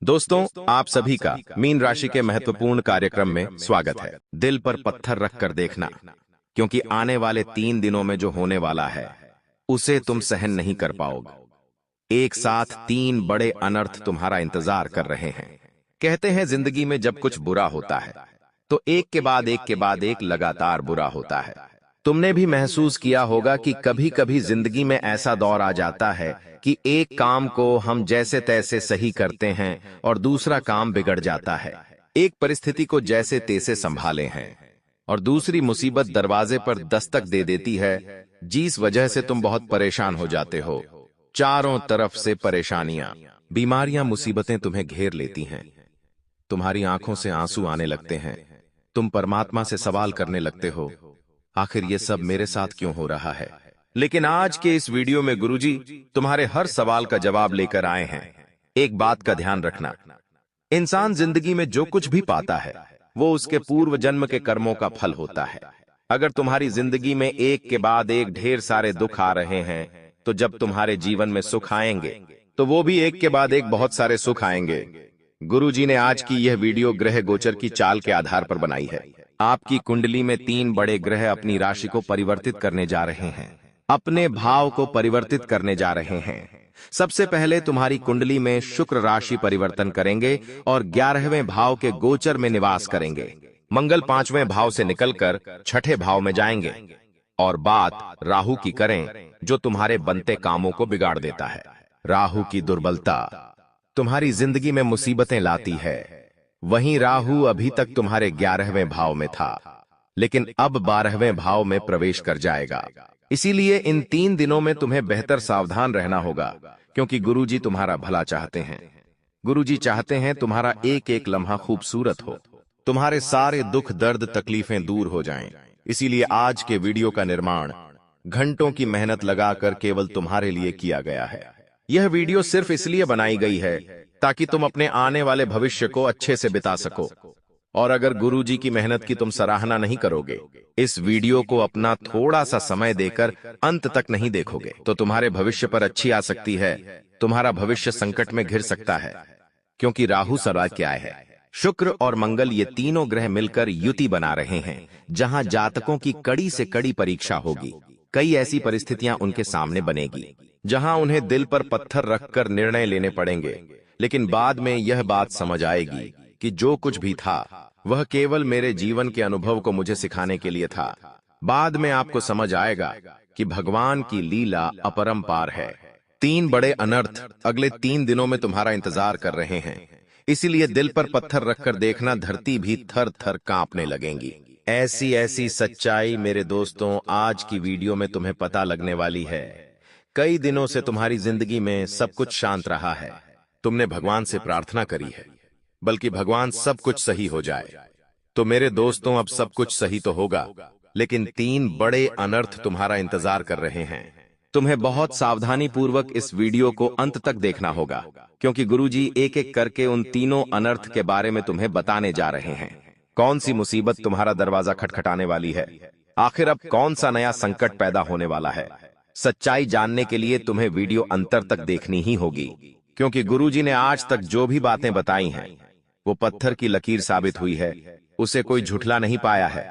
दोस्तों, आप सभी का मीन राशि के महत्वपूर्ण कार्यक्रम में स्वागत है। दिल पर पत्थर रखकर देखना, क्योंकि आने वाले 3 दिनों में जो होने वाला है उसे तुम सहन नहीं कर पाओगे। एक साथ 3 बड़े अनर्थ तुम्हारा इंतजार कर रहे हैं। कहते हैं जिंदगी में जब कुछ बुरा होता है तो एक के बाद एक के बाद एक लगातार बुरा होता है। तुमने भी महसूस किया होगा कि कभी कभी जिंदगी में ऐसा दौर आ जाता है कि एक काम को हम जैसे तैसे सही करते हैं और दूसरा काम बिगड़ जाता है। एक परिस्थिति को जैसे तैसे संभाले हैं और दूसरी मुसीबत दरवाजे पर दस्तक दे देती है, जिस वजह से तुम बहुत परेशान हो जाते हो। चारों तरफ से परेशानियां, बीमारियां, मुसीबतें तुम्हें घेर लेती हैं। तुम्हारी आंखों से आंसू आने लगते हैं। तुम परमात्मा से सवाल करने लगते हो, आखिर ये सब मेरे साथ क्यों हो रहा है। लेकिन आज के इस वीडियो में गुरुजी तुम्हारे हर सवाल का जवाब लेकर आए हैं। एक बात का ध्यान रखना, इंसान जिंदगी में जो कुछ भी पाता है वो उसके पूर्व जन्म के कर्मों का फल होता है। अगर तुम्हारी जिंदगी में एक के बाद एक ढेर सारे दुख आ रहे हैं, तो जब तुम्हारे जीवन में सुख आएंगे तो वो भी एक के बाद एक बहुत सारे सुख आएंगे। गुरुजी ने आज की यह वीडियो ग्रह गोचर की चाल के आधार पर बनाई है। आपकी कुंडली में 3 बड़े ग्रह अपनी राशि को परिवर्तित करने जा रहे हैं, अपने भाव को परिवर्तित करने जा रहे हैं। सबसे पहले तुम्हारी कुंडली में शुक्र राशि परिवर्तन करेंगे और 11वें भाव के गोचर में निवास करेंगे। मंगल 5वें भाव से निकलकर 6ठे भाव में जाएंगे। और बात राहु की करें, जो तुम्हारे बनते कामों को बिगाड़ देता है। राहु की दुर्बलता तुम्हारी जिंदगी में मुसीबतें लाती है। वहीं राहु अभी तक तुम्हारे 11वें भाव में था, लेकिन अब 12वें भाव में प्रवेश कर जाएगा। इसीलिए इन 3 दिनों में तुम्हें बेहतर सावधान रहना होगा, क्योंकि गुरुजी तुम्हारा भला चाहते हैं। गुरुजी चाहते हैं तुम्हारा एक एक लम्हा खूबसूरत हो, तुम्हारे सारे दुख दर्द तकलीफें दूर हो जाएं। इसीलिए आज के वीडियो का निर्माण घंटों की मेहनत लगाकर केवल तुम्हारे लिए किया गया है। यह वीडियो सिर्फ इसलिए बनाई गई है ताकि तुम अपने आने वाले भविष्य को अच्छे से बिता सको। और अगर गुरुजी की मेहनत की तुम सराहना नहीं करोगे, इस वीडियो को अपना थोड़ा सा समय देकर अंत तक नहीं देखोगे, तो तुम्हारे भविष्य पर अच्छी आ सकती है, तुम्हारा भविष्य संकट में घिर सकता है। क्योंकि राहु सर्वाध्याय है। शुक्र और मंगल ये तीनों ग्रह मिलकर युति बना रहे हैं, जहां जातकों की कड़ी से कड़ी परीक्षा होगी। कई ऐसी परिस्थितियां उनके सामने बनेगी जहां उन्हें दिल पर पत्थर रखकर निर्णय लेने पड़ेंगे। लेकिन बाद में यह बात समझ आएगी कि जो कुछ भी था वह केवल मेरे जीवन के अनुभव को मुझे सिखाने के लिए था। बाद में आपको समझ आएगा कि भगवान की लीला अपरंपार है। 3 बड़े अनर्थ अगले 3 दिनों में तुम्हारा इंतजार कर रहे हैं। इसीलिए दिल पर पत्थर रखकर देखना, धरती भी थर थर कांपने लगेंगी। ऐसी ऐसी सच्चाई मेरे दोस्तों आज की वीडियो में तुम्हें पता लगने वाली है। कई दिनों से तुम्हारी जिंदगी में सब कुछ शांत रहा है। तुमने भगवान से प्रार्थना करी है, बल्कि भगवान सब कुछ सही हो जाए। तो मेरे दोस्तों, अब सब कुछ सही तो होगा, लेकिन 3 बड़े अनर्थ तुम्हारा इंतजार कर रहे हैं। तुम्हें बहुत सावधानी पूर्वक इस वीडियो को अंत तक देखना होगा, क्योंकि गुरुजी एक एक करके उन तीनों अनर्थ के बारे में तुम्हें बताने जा रहे हैं। कौन सी मुसीबत तुम्हारा दरवाजा खटखटाने वाली है, आखिर अब कौन सा नया संकट पैदा होने वाला है। सच्चाई जानने के लिए तुम्हें वीडियो अंतर तक देखनी ही होगी, क्योंकि गुरुजी ने आज तक जो भी बातें बताई हैं वो पत्थर की लकीर साबित हुई है, उसे कोई झुठला नहीं पाया है।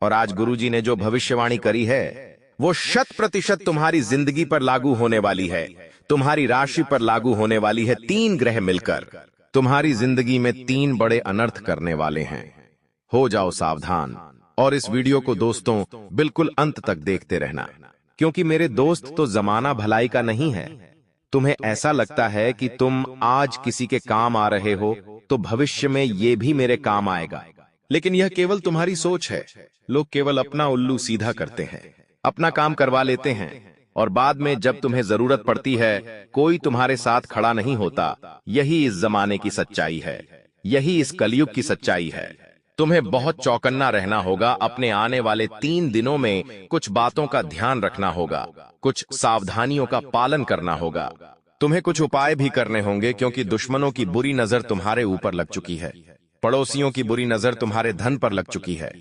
और आज गुरुजी ने जो भविष्यवाणी करी है वो 100% तुम्हारी जिंदगी पर लागू होने वाली है, तुम्हारी राशि पर लागू होने वाली है। 3 ग्रह मिलकर तुम्हारी जिंदगी में 3 बड़े अनर्थ करने वाले हैं। हो जाओ सावधान और इस वीडियो को दोस्तों बिल्कुल अंत तक देखते रहना, क्योंकि मेरे दोस्त, तो जमाना भलाई का नहीं है। तुम्हें ऐसा लगता है कि तुम आज किसी के काम आ रहे हो तो भविष्य में ये भी मेरे काम आएगा, लेकिन यह केवल तुम्हारी सोच है। लोग केवल अपना उल्लू सीधा करते हैं, अपना काम करवा लेते हैं, और बाद में जब तुम्हें जरूरत पड़ती है कोई तुम्हारे साथ खड़ा नहीं होता। यही इस जमाने की सच्चाई है, यही इस कलयुग की सच्चाई है। तुम्हें बहुत चौकन्ना रहना होगा। अपने आने वाले 3 दिनों में कुछ बातों का ध्यान रखना होगा, कुछ सावधानियों का पालन करना होगा। तुम्हें कुछ उपाय भी करने होंगे, क्योंकि दुश्मनों की बुरी नजर तुम्हारे ऊपर लग चुकी है, पड़ोसियों की बुरी नजर तुम्हारे धन पर लग चुकी है।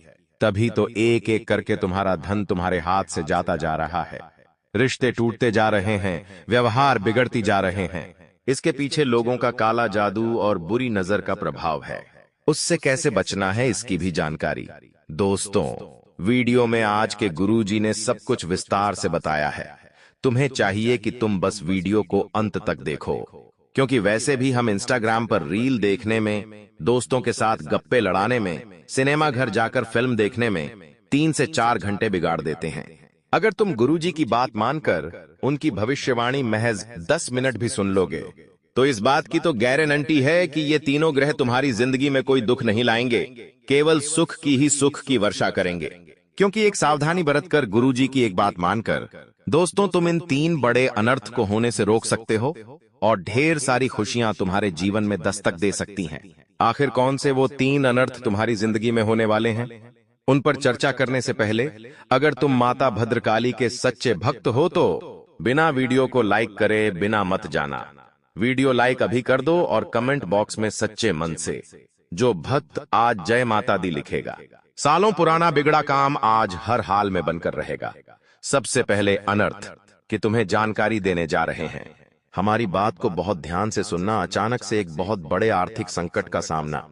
तभी तो एक एक करके तुम्हारा धन तुम्हारे हाथ से जाता जा रहा है, रिश्ते टूटते जा रहे हैं, व्यवहार बिगड़ती जा रहे हैं। इसके पीछे लोगों का काला जादू और बुरी नजर का प्रभाव है। उससे कैसे बचना है इसकी भी जानकारी दोस्तों वीडियो में आज के गुरुजी ने सब कुछ विस्तार से बताया है। तुम्हें चाहिए कि तुम बस वीडियो को अंत तक देखो, क्योंकि वैसे भी हम इंस्टाग्राम पर रील देखने में, दोस्तों के साथ गप्पे लड़ाने में, सिनेमा घर जाकर फिल्म देखने में 3 से 4 घंटे बिगाड़ देते हैं। अगर तुम गुरुजी की बात मानकर उनकी भविष्यवाणी महज 10 मिनट भी सुन लोगे तो इस बात की तो गारंटी है कि ये तीनों ग्रह तुम्हारी जिंदगी में कोई दुख नहीं लाएंगे, केवल सुख की ही सुख की वर्षा करेंगे। क्योंकि एक सावधानी बरतकर गुरुजी की एक बात मानकर दोस्तों तुम इन 3 बड़े अनर्थ को होने से रोक सकते हो और ढेर सारी खुशियां तुम्हारे जीवन में दस्तक दे सकती हैं। आखिर कौन से वो 3 अनर्थ तुम्हारी जिंदगी में होने वाले हैं, उन पर चर्चा करने से पहले अगर तुम माता भद्रकाली के सच्चे भक्त हो तो बिना वीडियो को लाइक करे बिना मत जाना। वीडियो लाइक अभी कर दो और कमेंट बॉक्स में सच्चे मन से जो भक्त आज जय माता दी लिखेगा, सालों पुराना बिगड़ा काम आज हर हाल में बनकर रहेगा। सबसे पहले अनर्थ कि तुम्हें जानकारी देने जा रहे हैं। हमारी बात को बहुत ध्यान से सुनना। अचानक से एक बहुत बड़े आर्थिक संकट का सामना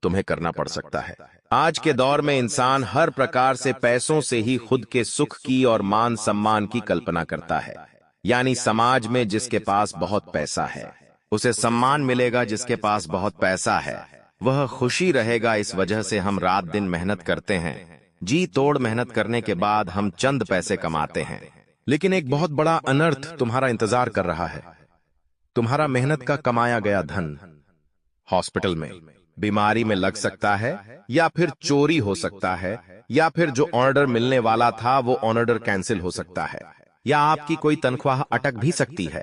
तुम्हें करना पड़ सकता है। आज के दौर में इंसान हर प्रकार से पैसों से ही खुद के सुख की और मान सम्मान की कल्पना करता है। यानी समाज में जिसके पास बहुत पैसा है उसे सम्मान मिलेगा, जिसके पास बहुत पैसा है वह खुशी रहेगा। इस वजह से हम रात दिन मेहनत करते हैं, जी तोड़ मेहनत करने के बाद हम चंद पैसे कमाते हैं, लेकिन एक बहुत बड़ा अनर्थ तुम्हारा इंतजार कर रहा है। तुम्हारा मेहनत का कमाया गया धन हॉस्पिटल में, बीमारी में लग सकता है, या फिर चोरी हो सकता है, या फिर जो ऑर्डर मिलने वाला था वो ऑर्डर कैंसिल हो सकता है, या आपकी कोई तनख्वाह अटक भी सकती है।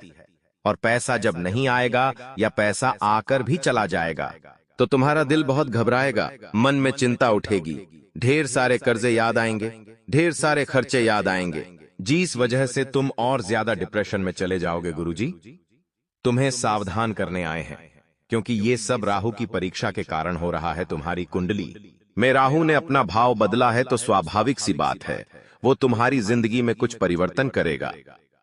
और पैसा जब नहीं आएगा या पैसा आकर भी चला जाएगा तो तुम्हारा दिल बहुत घबराएगा, मन में चिंता उठेगी, ढेर सारे कर्जे याद आएंगे, ढेर सारे खर्चे याद आएंगे, जिस वजह से तुम और ज्यादा डिप्रेशन में चले जाओगे। गुरुजी तुम्हें सावधान करने आए हैं, क्योंकि ये सब राहु की परीक्षा के कारण हो रहा है। तुम्हारी कुंडली में राहु ने अपना भाव बदला है तो स्वाभाविक सी बात है वो तुम्हारी जिंदगी में कुछ परिवर्तन करेगा।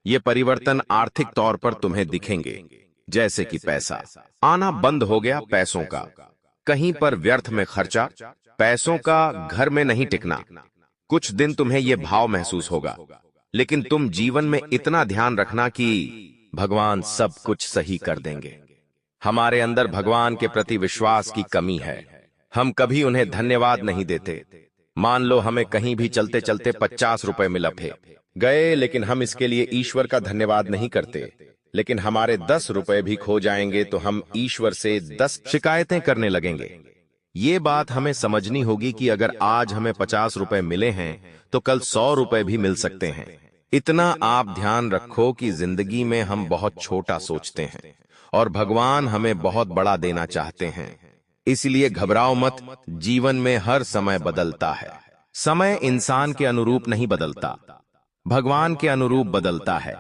ये परिवर्तन आर्थिक तौर पर तुम्हें दिखेंगे, जैसे कि पैसा आना बंद हो गया, पैसों का कहीं पर व्यर्थ में खर्चा, पैसों का घर में नहीं टिकना। कुछ दिन तुम्हें यह भाव महसूस होगा, लेकिन तुम जीवन में इतना ध्यान रखना कि भगवान सब कुछ सही कर देंगे। हमारे अंदर भगवान के प्रति विश्वास की कमी है, हम कभी उन्हें धन्यवाद नहीं देते। मान लो हमें कहीं भी चलते चलते 50 रुपए मिल गए, लेकिन हम इसके लिए ईश्वर का धन्यवाद नहीं करते। लेकिन हमारे 10 रुपए भी खो जाएंगे तो हम ईश्वर से 10 शिकायतें करने लगेंगे। ये बात हमें समझनी होगी कि अगर आज हमें 50 रुपए मिले हैं तो कल 100 रुपए भी मिल सकते हैं। इतना आप ध्यान रखो कि जिंदगी में हम बहुत छोटा सोचते हैं और भगवान हमें बहुत बड़ा देना चाहते हैं। इसलिए घबराओ मत, जीवन में हर समय बदलता है। समय इंसान के अनुरूप नहीं बदलता, भगवान के अनुरूप बदलता है।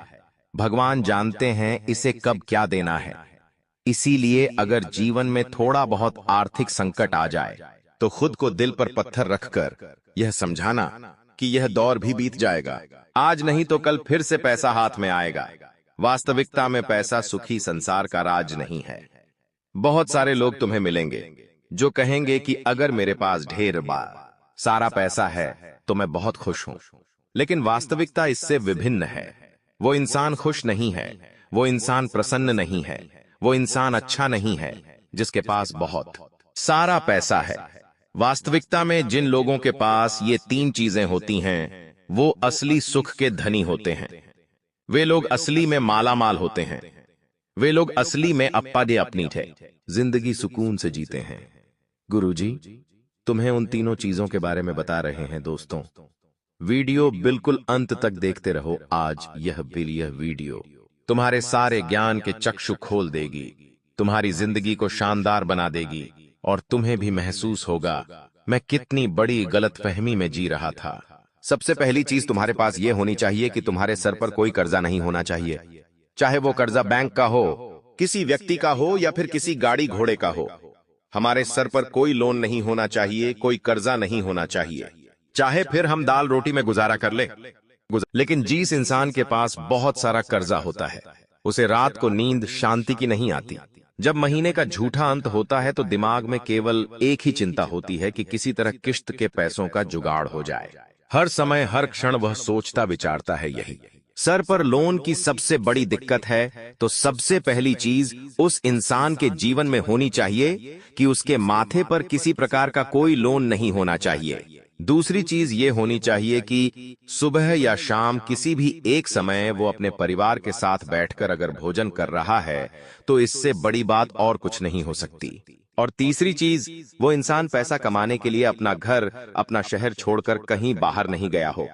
भगवान जानते हैं इसे कब क्या देना है। इसीलिए अगर जीवन में थोड़ा बहुत आर्थिक संकट आ जाए तो खुद को दिल पर पत्थर रखकर यह समझाना कि यह दौर भी बीत जाएगा, आज नहीं तो कल फिर से पैसा हाथ में आएगा। वास्तविकता में पैसा सुखी संसार का राज नहीं है। बहुत सारे लोग तुम्हें मिलेंगे जो कहेंगे कि अगर मेरे पास ढेर सारा पैसा है तो मैं बहुत खुश हूं, लेकिन वास्तविकता इससे विभिन्न है। वो इंसान खुश नहीं है, वो इंसान प्रसन्न नहीं है, वो इंसान अच्छा नहीं है जिसके पास बहुत सारा पैसा है। वास्तविकता में जिन लोगों के पास ये 3 चीजें होती हैं वो असली सुख के धनी होते हैं। वे लोग असली में मालामाल होते हैं, वे लोग असली में अप्पादे अपनी थे जिंदगी सुकून से जीते हैं। गुरुजी तुम्हें उन तीनों चीजों के बारे में बता रहे हैं। दोस्तों वीडियो बिल्कुल अंत तक देखते रहो। आज यह वीडियो तुम्हारे सारे ज्ञान के चक्षु खोल देगी, तुम्हारी जिंदगी को शानदार बना देगी और तुम्हें भी महसूस होगा मैं कितनी बड़ी गलतफहमी में जी रहा था। सबसे पहली चीज तुम्हारे पास यह होनी चाहिए कि तुम्हारे सर पर कोई कर्जा नहीं होना चाहिए, चाहे वो कर्जा बैंक का हो, किसी व्यक्ति का हो या फिर किसी गाड़ी घोड़े का हो। हमारे सर पर कोई लोन नहीं होना चाहिए, कोई कर्जा नहीं होना चाहिए, चाहे फिर हम दाल रोटी में गुजारा कर ले। लेकिन जिस इंसान के पास बहुत सारा कर्जा होता है उसे रात को नींद शांति की नहीं आती। जब महीने का झूठा अंत होता है तो दिमाग में केवल एक ही चिंता होती है कि किसी तरह किश्त के पैसों का जुगाड़ हो जाए। हर समय हर क्षण वह सोचता विचारता है यही। सर पर लोन की सबसे बड़ी दिक्कत है तो सबसे पहली चीज उस इंसान के जीवन में होनी चाहिए कि उसके माथे पर किसी प्रकार का कोई लोन नहीं होना चाहिए। दूसरी चीज ये होनी चाहिए कि सुबह या शाम किसी भी एक समय वो अपने परिवार के साथ बैठकर अगर भोजन कर रहा है तो इससे बड़ी बात और कुछ नहीं हो सकती। और तीसरी चीज, वो इंसान पैसा कमाने के लिए अपना घर, अपना शहर छोड़कर कहीं बाहर नहीं गया हो।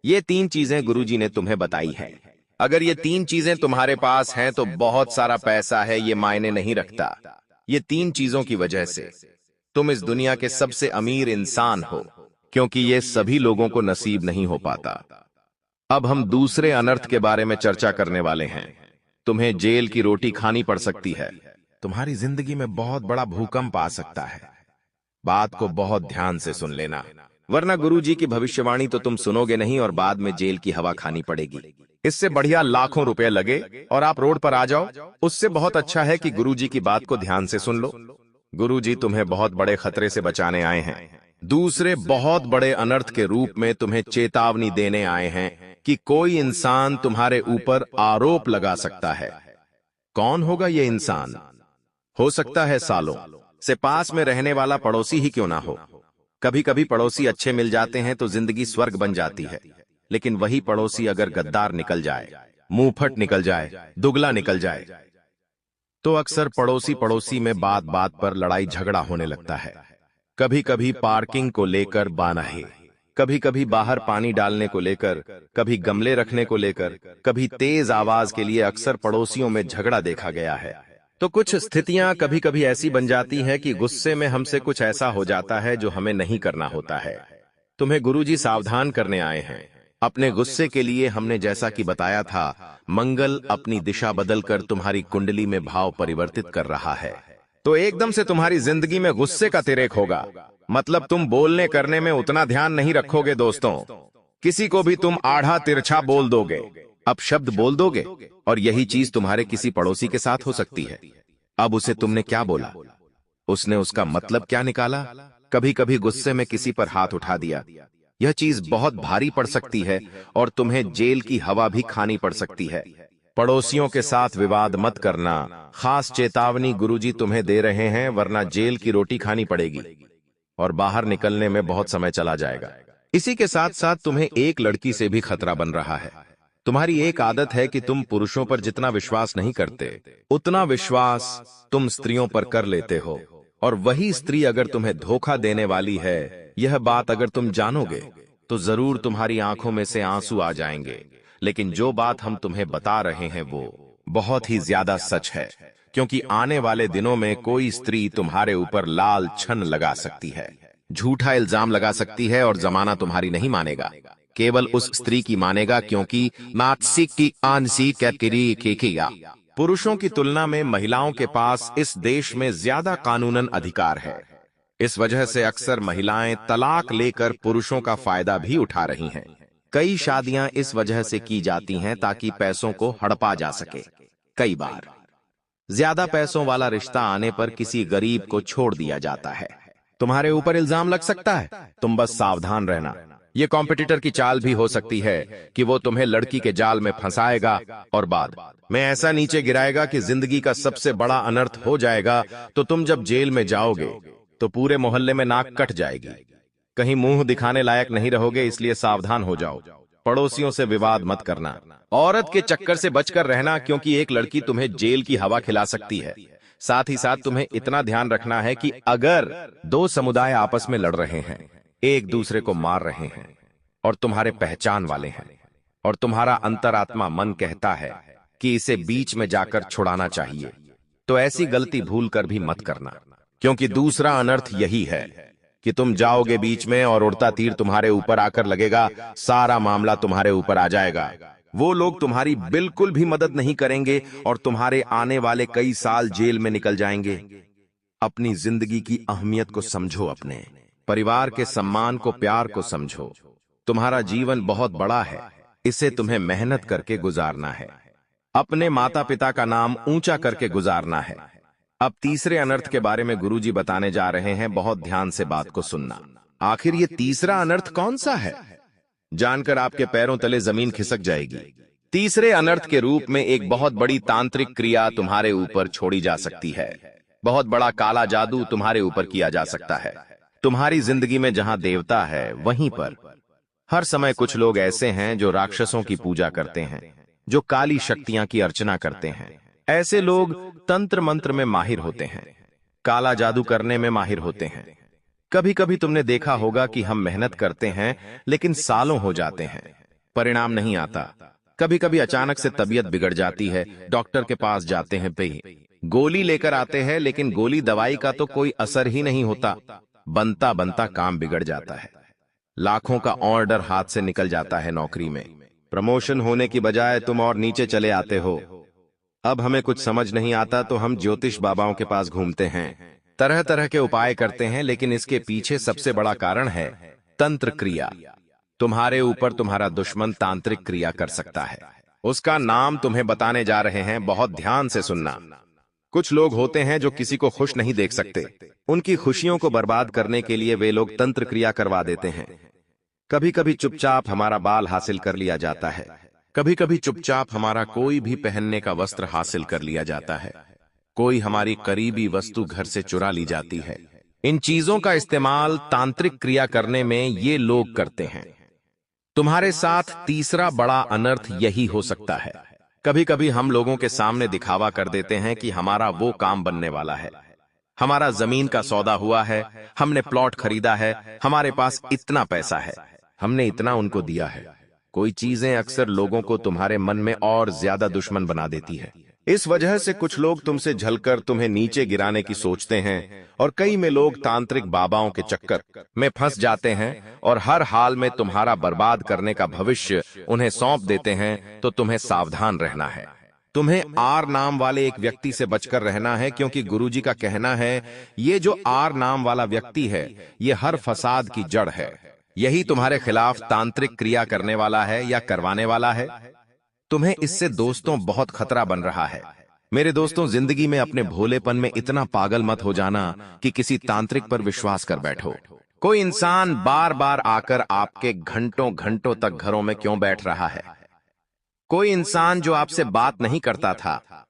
ये 3 चीजें गुरुजी ने तुम्हें बताई है। अगर ये 3 चीजें तुम्हारे पास हैं तो बहुत सारा पैसा है, ये मायने नहीं रखता। ये 3 चीजों की वजह से तुम इस दुनिया के सबसे अमीर इंसान हो, क्योंकि ये सभी लोगों को नसीब नहीं हो पाता। अब हम दूसरे अनर्थ के बारे में चर्चा करने वाले हैं। तुम्हें जेल की रोटी खानी पड़ सकती है। तुम्हारी जिंदगी में बहुत बड़ा भूकंप आ सकता है। बात को बहुत ध्यान से सुन लेना, वरना गुरुजी की भविष्यवाणी तो तुम सुनोगे नहीं और बाद में जेल की हवा खानी पड़ेगी। इससे बढ़िया लाखों रुपए लगे और आप रोड पर आ जाओ, उससे बहुत अच्छा है कि गुरुजी की बात को ध्यान से सुन लो। गुरुजी तुम्हें बहुत बड़े खतरे से बचाने आए हैं। दूसरे बहुत बड़े अनर्थ के रूप में तुम्हें चेतावनी देने आए हैं कि कोई इंसान तुम्हारे ऊपर आरोप लगा सकता है। कौन होगा ये इंसान? हो सकता है सालों से पास में रहने वाला पड़ोसी ही क्यों ना हो। कभी कभी पड़ोसी अच्छे मिल जाते हैं तो जिंदगी स्वर्ग बन जाती है, लेकिन वही पड़ोसी अगर गद्दार निकल जाए, मुंहफट निकल जाए, दुगला निकल जाए, तो अक्सर पड़ोसी पड़ोसी में बात बात पर लड़ाई झगड़ा होने लगता है। कभी कभी पार्किंग को लेकर बानहे, कभी कभी बाहर पानी डालने को लेकर, कभी गमले रखने को लेकर, कभी तेज आवाज के लिए अक्सर पड़ोसियों में झगड़ा देखा गया है। तो कुछ स्थितियां कभी कभी ऐसी बन जाती हैं कि गुस्से में हमसे कुछ ऐसा हो जाता है जो हमें नहीं करना होता है। तुम्हें गुरुजी सावधान करने आए हैं। अपने गुस्से के लिए हमने जैसा कि बताया था, मंगल अपनी दिशा बदलकर तुम्हारी कुंडली में भाव परिवर्तित कर रहा है। तो एकदम से तुम्हारी जिंदगी में गुस्से का तिरेक होगा। मतलब तुम बोलने करने में उतना ध्यान नहीं रखोगे दोस्तों। किसी को भी तुम आढ़ा तिरछा बोल दोगे, अपशब्द बोल दोगे, और यही चीज तुम्हारे किसी पड़ोसी के साथ हो सकती है। अब उसे तुमने क्या बोला, उसने उसका मतलब क्या निकाला। कभी कभी गुस्से में किसी पर हाथ उठा दिया। यह चीज बहुत भारी पड़ सकती है और तुम्हें जेल की हवा भी खानी पड़ सकती है। पड़ोसियों के साथ विवाद मत करना, खास चेतावनी गुरुजी तुम्हें दे रहे हैं, वरना जेल की रोटी खानी पड़ेगी और बाहर निकलने में बहुत समय चला जाएगा। इसी के साथ साथ तुम्हें एक लड़की से भी खतरा बन रहा है। तुम्हारी एक आदत है कि तुम पुरुषों पर जितना विश्वास नहीं करते, उतना विश्वास तुम स्त्रियों पर कर लेते हो। और वही स्त्री अगर तुम्हें धोखा देने वाली है, यह बात अगर तुम जानोगे तो जरूर तुम्हारी आंखों में से आंसू आ जाएंगे। लेकिन जो बात हम तुम्हें बता रहे हैं वो बहुत ही ज्यादा सच है, क्योंकि आने वाले दिनों में कोई स्त्री तुम्हारे ऊपर लाल छन लगा सकती है, झूठा इल्जाम लगा सकती है और जमाना तुम्हारी नहीं मानेगा, केवल उस स्त्री की मानेगा, क्योंकि मात्सिक की आंसी कैटेगरी के किया। पुरुषों की तुलना में महिलाओं के पास इस देश में ज्यादा कानूनन अधिकार है। इस वजह से अक्सर महिलाएं तलाक लेकर पुरुषों का फायदा भी उठा रही हैं। कई शादियां इस वजह से की जाती हैं ताकि पैसों को हड़पा जा सके। कई बार ज्यादा पैसों वाला रिश्ता आने पर किसी गरीब को छोड़ दिया जाता है। तुम्हारे ऊपर इल्जाम लग सकता है, तुम बस सावधान रहना। ये कॉम्पिटिटर की चाल भी हो सकती है कि वो तुम्हें लड़की के जाल में फंसाएगा और बाद में ऐसा नीचे गिराएगा कि जिंदगी का सबसे बड़ा अनर्थ हो जाएगा। तो तुम जब जेल में जाओगे तो पूरे मोहल्ले में नाक कट जाएगी, कहीं मुंह दिखाने लायक नहीं रहोगे। इसलिए सावधान हो जाओ, पड़ोसियों से विवाद मत करना, औरत के चक्कर से बचकर रहना, क्योंकि एक लड़की तुम्हें जेल की हवा खिला सकती है। साथ ही साथ तुम्हें इतना ध्यान रखना है कि अगर 2 समुदाय आपस में लड़ रहे हैं, एक दूसरे को मार रहे हैं और तुम्हारे पहचान वाले हैं, और तुम्हारा अंतरात्मा मन कहता है कि इसे बीच में जाकर छुड़ाना चाहिए, तो ऐसी गलती भूल कर भी मत करना, क्योंकि दूसरा अनर्थ यही है कि तुम जाओगे बीच में और उड़ता तीर तुम्हारे ऊपर आकर लगेगा, सारा मामला तुम्हारे ऊपर आ जाएगा। वो लोग तुम्हारी बिल्कुल भी मदद नहीं करेंगे और तुम्हारे आने वाले कई साल जेल में निकल जाएंगे। अपनी जिंदगी की अहमियत को समझो, अपने परिवार के सम्मान को, प्यार को समझो। तुम्हारा जीवन बहुत बड़ा है, इसे तुम्हें मेहनत करके गुजारना है। अपने माता पिता का नाम ऊंचा करके गुजारना है। अब तीसरे अनर्थ के बारे में गुरुजी बताने जा रहे हैं, बहुत ध्यान से बात को सुनना। आखिर ये तीसरा अनर्थ कौन सा है, जानकर आपके पैरों तले जमीन खिसक जाएगी। तीसरे अनर्थ के रूप में एक बहुत बड़ी तांत्रिक क्रिया तुम्हारे ऊपर छोड़ी जा सकती है। बहुत बड़ा काला जादू तुम्हारे ऊपर किया जा सकता है। तुम्हारी जिंदगी में जहां देवता है वहीं पर हर समय कुछ लोग ऐसे हैं जो राक्षसों की पूजा करते हैं, जो काली शक्तियां की अर्चना करते हैं। ऐसे लोग तंत्र मंत्र में माहिर होते हैं, काला जादू करने में माहिर होते हैं। कभी कभी तुमने देखा होगा कि हम मेहनत करते हैं लेकिन सालों हो जाते हैं, परिणाम नहीं आता। कभी कभी अचानक से तबीयत बिगड़ जाती है, डॉक्टर के पास जाते हैं, पे गोली लेकर आते हैं, लेकिन गोली दवाई का तो कोई असर ही नहीं होता। बनता बनता काम बिगड़ जाता है, लाखों का ऑर्डर हाथ से निकल जाता है। नौकरी में प्रमोशन होने की बजाय तुम और नीचे चले आते हो। अब हमें कुछ समझ नहीं आता तो हम ज्योतिष बाबाओं के पास घूमते हैं, तरह तरह के उपाय करते हैं, लेकिन इसके पीछे सबसे बड़ा कारण है तंत्र क्रिया। तुम्हारे ऊपर तुम्हारा दुश्मन तांत्रिक क्रिया कर सकता है, उसका नाम तुम्हें बताने जा रहे हैं, बहुत ध्यान से सुनना। कुछ लोग होते हैं जो किसी को खुश नहीं देख सकते, उनकी खुशियों को बर्बाद करने के लिए वे लोग तंत्र क्रिया करवा देते हैं। कभी कभी चुपचाप हमारा बाल हासिल कर लिया जाता है, कभी कभी चुपचाप हमारा कोई भी पहनने का वस्त्र हासिल कर लिया जाता है, कोई हमारी करीबी वस्तु घर से चुरा ली जाती है। इन चीजों का इस्तेमाल तांत्रिक क्रिया करने में ये लोग करते हैं। तुम्हारे साथ तीसरा बड़ा अनर्थ यही हो सकता है। कभी कभी हम लोगों के सामने दिखावा कर देते हैं कि हमारा वो काम बनने वाला है, हमारा जमीन का सौदा हुआ है, हमने प्लॉट खरीदा है, हमारे पास इतना पैसा है, हमने इतना उनको दिया है। कोई चीजें अक्सर लोगों को तुम्हारे मन में और ज्यादा दुश्मन बना देती है। इस वजह से कुछ लोग तुमसे झलकर तुम्हें नीचे गिराने की सोचते हैं, और कई में लोग तांत्रिक बाबाओं के चक्कर में फंस जाते हैं और हर हाल में तुम्हारा बर्बाद करने का भविष्य उन्हें सौंप देते हैं। तो तुम्हें सावधान रहना है। तुम्हें आर नाम वाले एक व्यक्ति से बचकर रहना है, क्योंकि गुरुजी का कहना है ये जो आर नाम वाला व्यक्ति है ये हर फसाद की जड़ है। यही तुम्हारे खिलाफ तांत्रिक क्रिया करने वाला है या करवाने वाला है। तुम्हें इससे दोस्तों बहुत खतरा बन रहा है। मेरे दोस्तों, जिंदगी में अपने भोलेपन में इतना पागल मत हो जाना कि किसी तांत्रिक पर विश्वास कर बैठो। कोई इंसान बार बार आकर आपके घंटों घंटों तक घरों में क्यों बैठ रहा है? कोई इंसान जो आपसे बात नहीं करता था,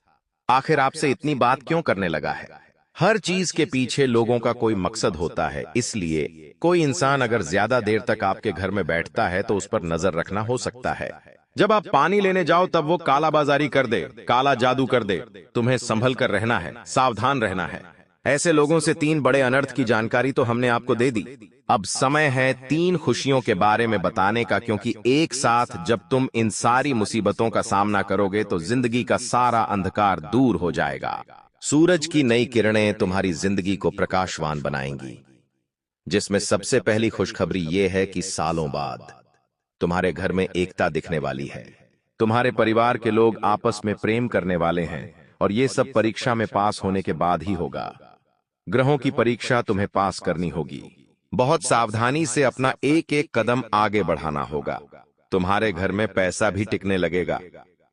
आखिर आपसे इतनी बात क्यों करने लगा है? हर चीज के पीछे लोगों का कोई मकसद होता है, इसलिए कोई इंसान अगर ज्यादा देर तक आपके घर में बैठता है तो उस पर नजर रखना हो सकता है। जब आप पानी लेने जाओ तब वो काला बाजारी कर दे, काला जादू कर दे। तुम्हें संभल कर रहना है, सावधान रहना है। ऐसे लोगों से 3 बड़े अनर्थ की जानकारी तो हमने आपको दे दी। अब समय है 3 खुशियों के बारे में बताने का, क्योंकि एक साथ जब तुम इन सारी मुसीबतों का सामना करोगे तो जिंदगी का सारा अंधकार दूर हो जाएगा। सूरज की नई किरणें तुम्हारी जिंदगी को प्रकाशवान बनाएंगी, जिसमें सबसे पहली खुशखबरी यह है कि सालों बाद तुम्हारे घर में एकता दिखने वाली है। तुम्हारे परिवार के लोग आपस में प्रेम करने वाले हैं, और ये सब परीक्षा में पास होने के बाद ही होगा। ग्रहों की परीक्षा तुम्हें पास करनी होगी। बहुत सावधानी से अपना एक एक कदम आगे बढ़ाना होगा। तुम्हारे घर में पैसा भी टिकने लगेगा।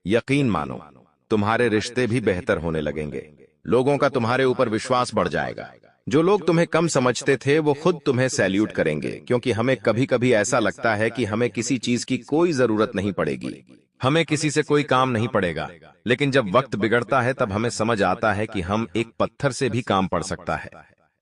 यकीन मानो, तुम्हारे रिश्ते भी बेहतर होने लगेंगे। लोगों का तुम्हारे ऊपर विश्वास बढ़ जाएगा। जो लोग तुम्हें कम समझते थे वो खुद तुम्हें सैल्यूट करेंगे, क्योंकि हमें कभी कभी ऐसा लगता है कि हमें किसी चीज की कोई जरूरत नहीं पड़ेगी, हमें किसी से कोई काम नहीं पड़ेगा। लेकिन जब वक्त बिगड़ता है तब हमें समझ आता है कि हम एक पत्थर से भी काम पड़ सकता है।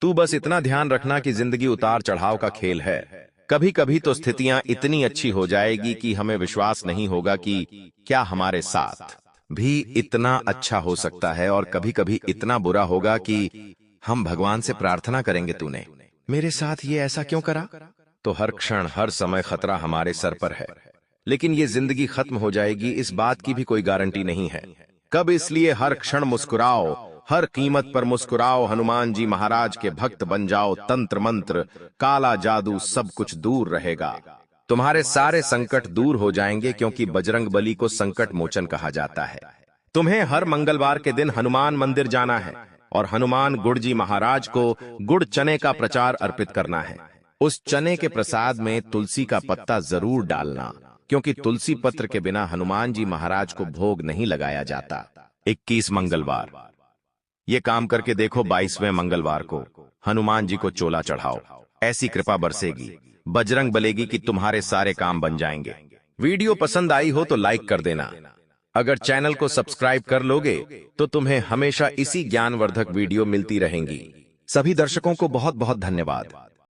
तू बस इतना ध्यान रखना कि जिंदगी उतार चढ़ाव का खेल है। कभी कभी तो स्थितियां इतनी अच्छी हो जाएगी कि हमें विश्वास नहीं होगा कि क्या हमारे साथ भी इतना अच्छा हो सकता है, और कभी कभी इतना बुरा होगा कि हम भगवान से प्रार्थना करेंगे, तूने मेरे साथ ये ऐसा क्यों करा? तो हर क्षण हर समय खतरा हमारे सर पर है, लेकिन ये जिंदगी खत्म हो जाएगी इस बात की भी कोई गारंटी नहीं है कब। इसलिए हर क्षण मुस्कुराओ, हर कीमत पर मुस्कुराओ। हनुमान जी महाराज के भक्त बन जाओ। तंत्र मंत्र, काला जादू सब कुछ दूर रहेगा। तुम्हारे सारे संकट दूर हो जाएंगे, क्योंकि बजरंग बली को संकट मोचन कहा जाता है। तुम्हें हर मंगलवार के दिन हनुमान मंदिर जाना है और हनुमान गुड़ जी महाराज को गुड़ चने का प्रचार अर्पित करना है। उस चने के प्रसाद में तुलसी का पत्ता जरूर डालना। क्योंकि तुलसी पत्र के बिना हनुमान जी महाराज को भोग नहीं लगाया जाता। 21 मंगलवार। ये काम करके देखो, 22वें मंगलवार को हनुमान जी को चोला चढ़ाओ, ऐसी कृपा बरसेगी, बजरंग बलेगी कि तुम्हारे सारे काम बन जाएंगे। वीडियो पसंद आई हो तो लाइक कर देना। अगर चैनल को सब्सक्राइब कर लोगे तो तुम्हें हमेशा इसी ज्ञानवर्धक वीडियो मिलती रहेंगी। सभी दर्शकों को बहुत बहुत धन्यवाद।